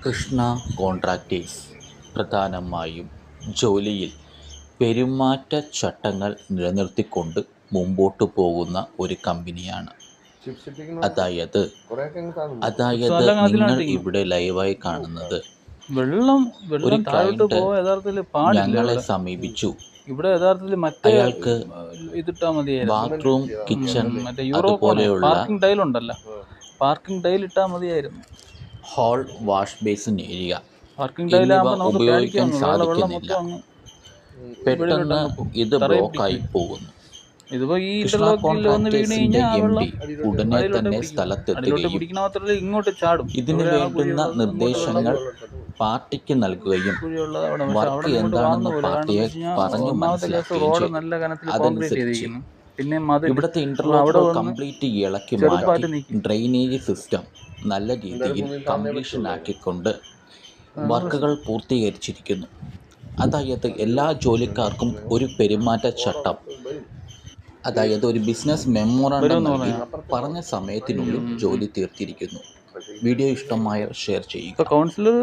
Krishna contractors പ്രധാനമായും ജോലിയിൽ പെരുമാറ്റച്ചട്ടങ്ങൾ നിലനിർത്തിക്കൊണ്ട് മുമ്പോട്ട് പോകുന്ന ഒരു കമ്പനിയാണ്. അതായത് നിങ്ങൾ ഇവിടെ ലൈവായി കാണുന്നത് ഒരു ക്ലയന്റ് ഞങ്ങളെ സമീപിച്ചു. ഇവിടെ യഥാർത്ഥത്തിൽ മറ്റേ അയാൾക്ക് ഇതിട്ടാ മതിയായിരുന്നു, ബാത്റൂം, കിച്ചൺ, മറ്റേ യൂറോപ്പ് അതുപോലെയുള്ള പാർക്കിംഗ് ടൈൽ ഉണ്ടല്ലോ, പാർക്കിംഗ് ടൈൽ ഇട്ടാ മതിയായിരുന്നു. Hall, wash basin area parking tile ആകുമ്പോൾ നമുക്ക് ഉപയോഗിക്കാൻ വെള്ളം സാധിക്കുന്നില്ല. മൊത്തം പെട്ടെന്ന് ഇത് ബ്ലോക്കായി പോകുന്നു. ഇതിപ്പോ ഈ കൃഷ്ണ കോൺട്രാക്ടേഴ്സിന്റെ MD ഉടനെ തന്നെ സ്ഥലത്തെത്തുകയും പിടിക്കണ മാത്രമല്ല ഇങ്ങോട്ട് ചാടും. ഇതിന് വേണ്ടുന്ന നിർദ്ദേശങ്ങൾ പാർട്ടിക്ക് നൽകുകയും വർക്ക് എന്താണെന്ന് പാർട്ടിയെ പറഞ്ഞു മനസ്സിലാക്കുകയും ചെയ്യും. അതനുസരിച്ച് ഇവിടുത്തെ ഇന്റർലോക്ക് കംപ്ലീറ്റ് ഇളക്കി മാറ്റി ഡ്രെയിനേജ് സിസ്റ്റം നല്ല രീതിയിൽ കംപ്ലീഷൻ ആക്കിക്കൊണ്ട് വർക്കുകൾ പൂർത്തീകരിച്ചിരിക്കുന്നു. അതായത് എല്ലാ ജോലിക്കാർക്കും ഒരു പെരുമാറ്റച്ചട്ടം, അതായത് ഒരു ബിസിനസ് മെമ്മോറാണ്ടം നൽകി പറഞ്ഞ സമയത്തിനുള്ളിൽ ജോലി തീർത്തിരിക്കുന്നു. വീഡിയോ ഇഷ്ടമായാൽ ഷെയർ ചെയ്യുക. കൗൺസിലർ